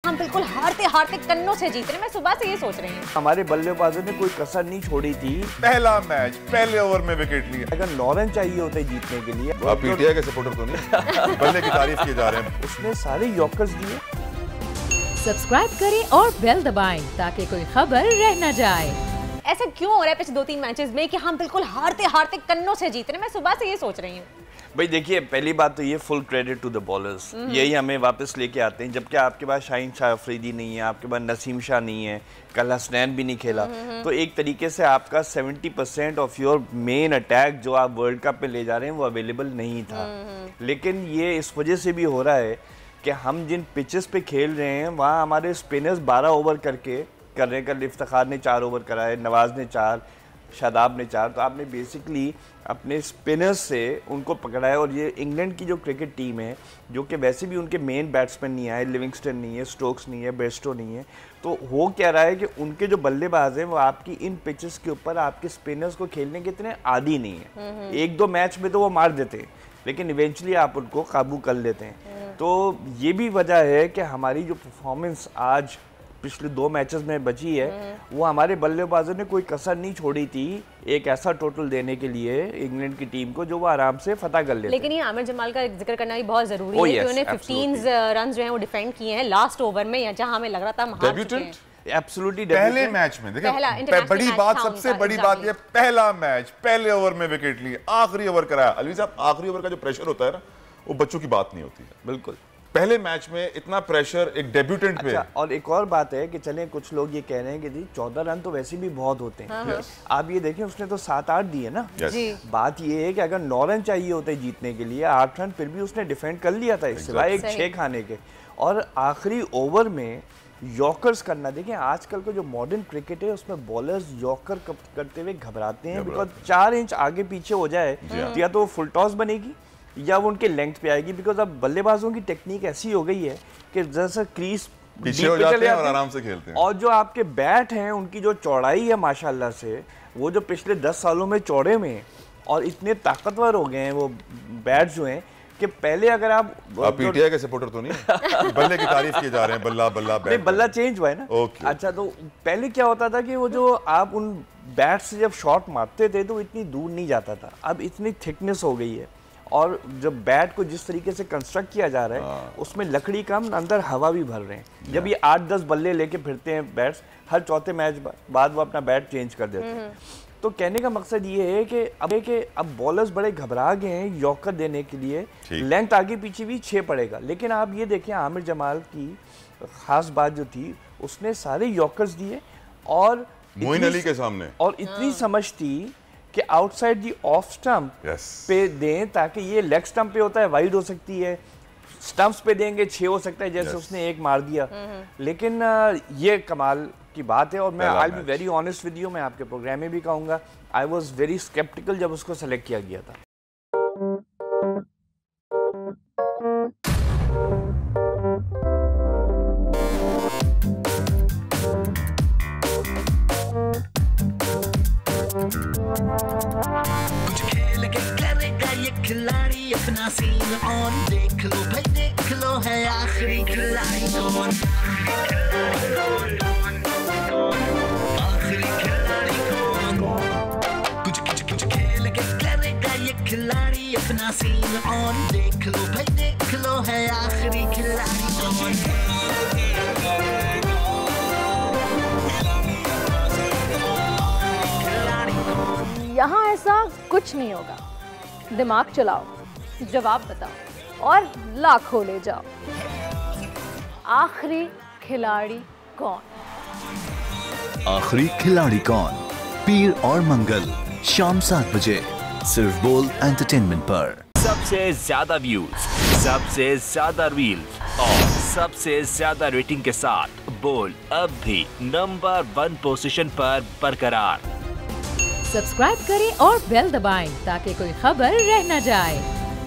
हम बिल्कुल हारते हारते कन्नों से जीत रहे। मैं सुबह से ये सोच रही हूँ। हमारे बल्लेबाजों ने कोई कसर नहीं छोड़ी थी। पहला मैच पहले ओवर में विकेट लिया। अगर लॉरेंस चाहिए होते जीतने के लिए। आप पीटीआई के सपोर्टर तो नहीं, बल्ले की तारीफ किए जा रहे हैं। उसने सारे यॉर्कर्स दिए। सब्सक्राइब करें और बेल दबाएं ताकि कोई खबर रह न जाए। ऐसा क्यों हो रहा है पिछले 2-3 मैचेस में कि हम बिल्कुल हारते हारते कन्नों से जीत रहे हैं? मैं सुबह से ये सोच रही हूँ। भाई देखिए, पहली बात तो ये full credit to the bowlers, यही हमें वापस लेके आते हैं। जबकि आपके पास शाहीन शाह अफरीदी नहीं है, आपके पास नसीम शाह नहीं है, कल हसनैन भी नहीं खेला, तो एक तरीके से आपका 70% ऑफ योर मेन अटैक जो आप वर्ल्ड कप में ले जा रहे हैं वो अवेलेबल नहीं था। लेकिन ये इस वजह से भी हो रहा है कि हम जिन पिचेस पे खेल रहे हैं वहाँ हमारे स्पिनर्स 12 ओवर करके कर रहे हैं। कल इफ्तिखार ने 4 ओवर कराए, नवाज ने 4, शादाब ने 4। तो आपने बेसिकली अपने स्पिनर्स से उनको पकड़ा है। और ये इंग्लैंड की जो क्रिकेट टीम है, जो कि वैसे भी उनके मेन बैट्समैन नहीं आए, लिविंगस्टन नहीं है, स्टोक्स नहीं है, बेस्टो नहीं है, तो हो क्या रहा है कि उनके जो बल्लेबाज हैं वो आपकी इन पिचेस के ऊपर आपके स्पिनर्स को खेलने के इतने आदी नहीं है। 1-2 मैच में तो वो मार देते हैं, लेकिन इवेंचुअली आप उनको काबू कर लेते हैं। तो ये भी वजह है कि हमारी जो परफॉर्मेंस आज पिछले 2 मैचेस में बची है, वो हमारे बल्लेबाजों ने कोई कसर नहीं छोड़ी थी एक ऐसा टोटल देने के लिए इंग्लैंड की टीम को जो वो आराम से फतह कर लेते। लेकिन ये आमिर जमाल का जिक्र करना भी बहुत जरूरी है कि उन्होंने 15 रन जो हैं वो डिफेंड किए हैं लास्ट ओवर में, या जहां हमें लग रहा था हम हार चुके हैं। एब्सोल्युटली पहले मैच में देखिए, बड़ी बात, सबसे बड़ी बात ये, पहला मैच पहले ओवर में विकेट लिए, आखिरी ओवर कराया। अलवी साहब, आखिरी ओवर का जो प्रेशर होता है ना, वो बच्चों की बात नहीं होती है। बिल्कुल, पहले मैच में इतना प्रेशर एक डेब्यूटेंट पे। और एक और बात है कि चलें, कुछ लोग ये कह रहे हैं कि जी 14 रन तो वैसे भी बहुत होते हैं। आप ये देखें, उसने तो 7-8 दिए ना। बात ये है कि अगर 9 रन चाहिए होते जीतने के लिए, 8 रन फिर भी उसने डिफेंड कर लिया था, सिवाय एक 6 खाने के। और आखिरी ओवर में यॉर्कर्स करना, देखें आजकल का जो मॉडर्न क्रिकेट है उसमें बॉलर्स यॉर्कर करते हुए घबराते हैं, बिकॉज 4 इंच आगे पीछे हो जाए तो या तो फुल टॉस बनेगी या वो उनके लेंथ पे आएगी। बिकॉज अब बल्लेबाजों की टेक्निक ऐसी हो गई है कि जैसा क्रीज पीछे हो जाते हैं और आराम से खेलते हैं। और जो आपके बैट हैं उनकी जो चौड़ाई है माशाल्लाह से, वो जो पिछले 10 सालों में चौड़े में है और इतने ताकतवर हो गए हैं वो बैट जो हैं कि पहले अगर आप पीटीआई के सपोर्टर तो नहीं, बल्ले की तारीफ किए जा रहे हैं, बल्ला बल्ला बैट। बल्ला चेंज हुआ है ना। अच्छा, तो पहले क्या होता था कि वो जो आप उन बैट से जब शॉट मारते थे तो वो इतनी दूर नहीं जाता था। अब इतनी थिकनेस हो गई है और जब बैट को जिस तरीके से कंस्ट्रक्ट किया जा रहा है उसमें लकड़ी कम, अंदर हवा भी भर रहे हैं। जब ये 8-10 बल्ले लेके फिरते हैं बैट्स, हर चौथे मैच बाद वो अपना बैट चेंज कर देते हैं। तो कहने का मकसद ये है कि अब बॉलर्स बड़े घबरा गए हैं यॉर्कर देने के लिए। लेंथ आगे पीछे भी 6 पड़ेगा। लेकिन आप ये देखें, आमिर जमाल की खास बात जो थी, उसने सारे यॉर्कर्स दिए और मोइन अली के सामने, और इतनी समझ थी कि आउटसाइड दी ऑफ स्टंप पे दें ताकि ये लेग स्टंप पे होता है वाइड हो सकती है, स्टंप्स पे देंगे 6 हो सकता है, जैसे उसने 1 मार दिया। लेकिन ये कमाल की बात है। और मैं I be very honest with you, मैं आपके प्रोग्राम में भी कहूँगा, आई वॉज वेरी स्केप्टिकल जब उसको सेलेक्ट किया गया था। कुछ खेल के करेगा ये खिलाड़ी अपना सीन ऑन, देख लो भाई देख लो, है आखिरी खिलाड़ी कौन, आखिरी खिलाड़ी कौन। कुछ खेल के करेगा ये खिलाड़ी अपना सीन ऑन, देख लो भाई देख लो, है आखिरी खिलाड़ी कौन। यहाँ ऐसा कुछ नहीं होगा। दिमाग चलाओ, जवाब बताओ और लाखों ले जाओ। आखिरी खिलाड़ी कौन? आखिरी खिलाड़ी कौन, पीर और मंगल शाम 7 बजे सिर्फ बोल एंटरटेनमेंट पर। सबसे ज्यादा व्यूज, सबसे ज्यादा रील्स और सबसे ज्यादा रेटिंग के साथ बोल अब भी नंबर 1 पोजीशन पर बरकरार। सब्सक्राइब करें और बेल दबाएं ताकि कोई खबर रह न जाए।